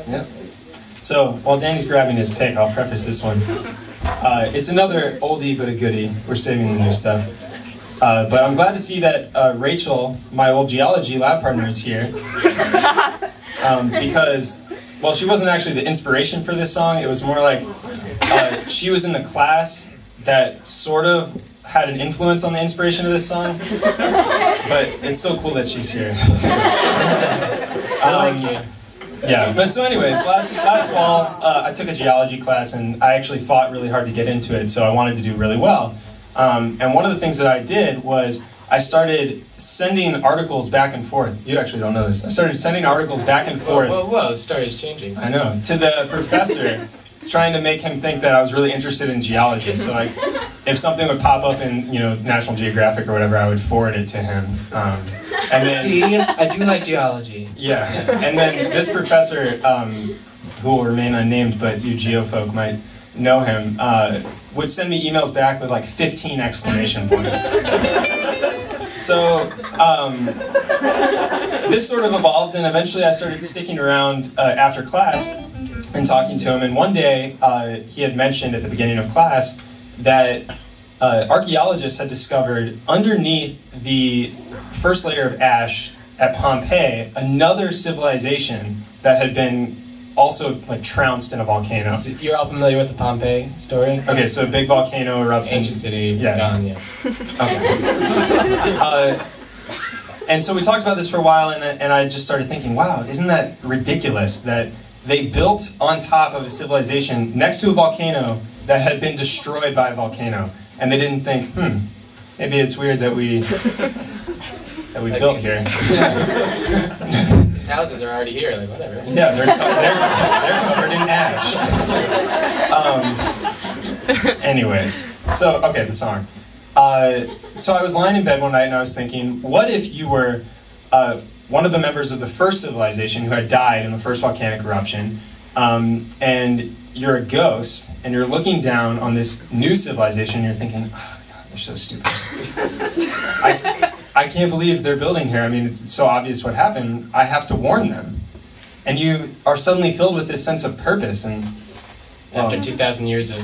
Yep. So, while Danny's grabbing his pick, I'll preface this one. It's another oldie but a goodie. We're saving the new stuff. But I'm glad to see that Rachel, my old geology lab partner, is here. Because, well, she wasn't actually the inspiration for this song. It was more like she was in the class that sort of had an influence on the inspiration of this song. But it's so cool that she's here. I like you. Yeah, but so anyways, last fall, I took a geology class, and I actually fought really hard to get into it, so I wanted to do really well. And one of the things that I did was I started sending articles back and forth. You actually don't know this. I started sending articles back and forth. Whoa, the story is changing. I know. To the professor, trying to make him think that I was really interested in geology. So like, if something would pop up in, you know, National Geographic or whatever, I would forward it to him. And then, see, I do like geology. Yeah, and then this professor, who will remain unnamed, but you geofolk might know him, would send me emails back with like 15 exclamation points. So this sort of evolved, and eventually I started sticking around after class and talking to him. And one day he had mentioned at the beginning of class that archaeologists had discovered underneath the first layer of ash at Pompeii another civilization that had been also like trounced in a volcano. So you're all familiar with the Pompeii story? Okay, so a big volcano erupts. Ancient city, yeah. Gone, yeah. Okay. And so we talked about this for a while, and I just started thinking, wow, isn't that ridiculous that they built on top of a civilization next to a volcano that had been destroyed by a volcano, and they didn't think, maybe it's weird that we built here. These houses are already here, like whatever. Yeah, they're covered in ash. Anyways, so okay, the song. So I was lying in bed one night and I was thinking, what if you were one of the members of the first civilization who had died in the first volcanic eruption, and you're a ghost, and you're looking down on this new civilization, and you're thinking, oh God, they're so stupid. I can't believe they're building here. I mean, it's so obvious what happened. I have to warn them. And you are suddenly filled with this sense of purpose. And after 2,000 years of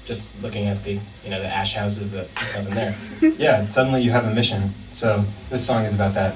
just looking at the, the ash houses that have been there. Yeah, suddenly you have a mission. So this song is about that.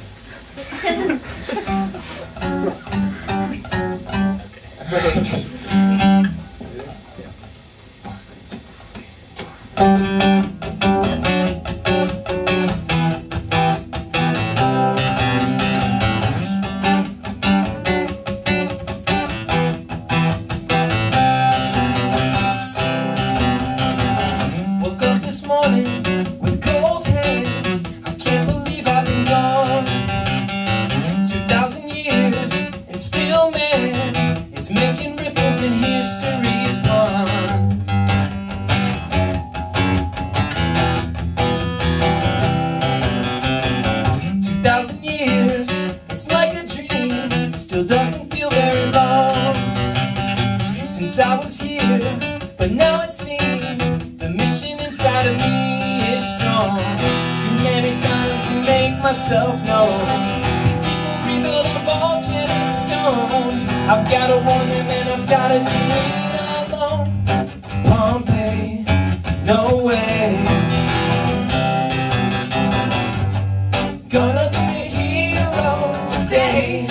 I was here, but now it seems the mission inside of me is strong. Too many times to make myself known. These people rebuild on volcanic stone. I've gotta warn them and I've gotta do it alone. Pompeii, no way. Gonna be a hero today.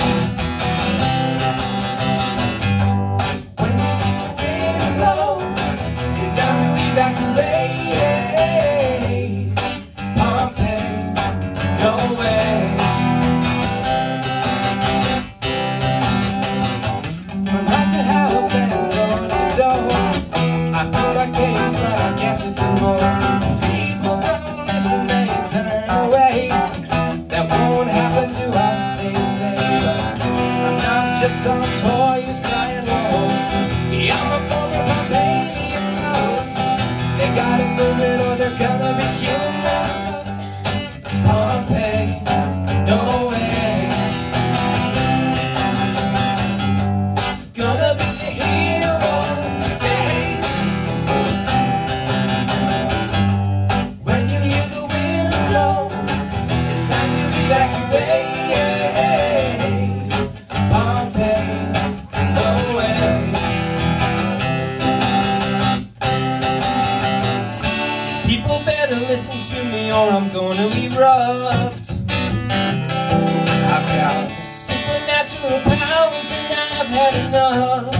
Evacuate Pompeii, no way. From house to house and door to door, I put our case, but I guess it's a more. People don't listen, they turn away. That won't happen to us, they say. But I'm not just some boy who's crying low. I'm a former Pompeian ghost. They gotta move it or they're gonna be killing themselves. Pompeii, no way. Gonna be a hero today. When you hear the wind blow, it's time to evacuate. Pompeii, or I'm gonna erupt. I've got supernatural powers and I've had enough.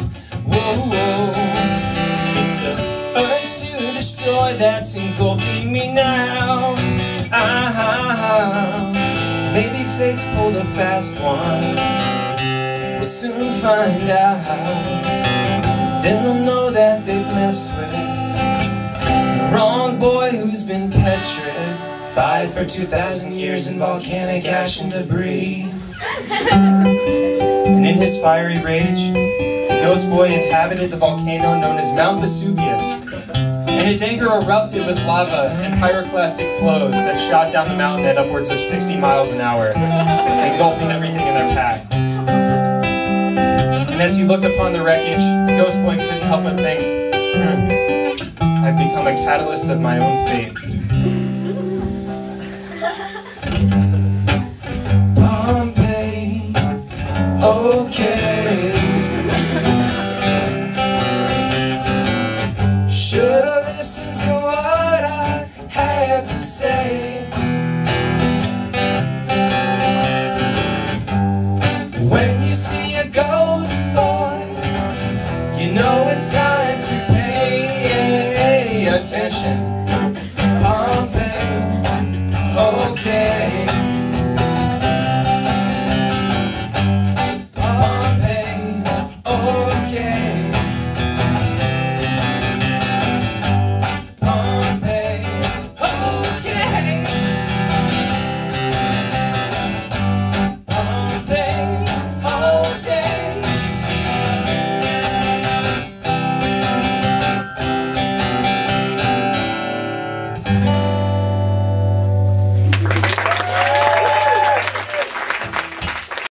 Whoa, whoa. It's the urge to destroy that's engulfing me now. Maybe fate's pulled a fast one. We'll soon find out. Then they'll know that they've messed with the wrong boy who's been petrified for 2,000 years in volcanic ash and debris. And in his fiery rage, the ghost boy inhabited the volcano known as Mount Vesuvius. And his anger erupted with lava and pyroclastic flows that shot down the mountain at upwards of 60 miles an hour, engulfing everything in their path. And as he looked upon the wreckage, the ghost boy couldn't help but think, I've become a catalyst of my own fate. Pompeii, okay. Should've listened to what I had to say. When you see a ghost boy, you know it's time to pay attention.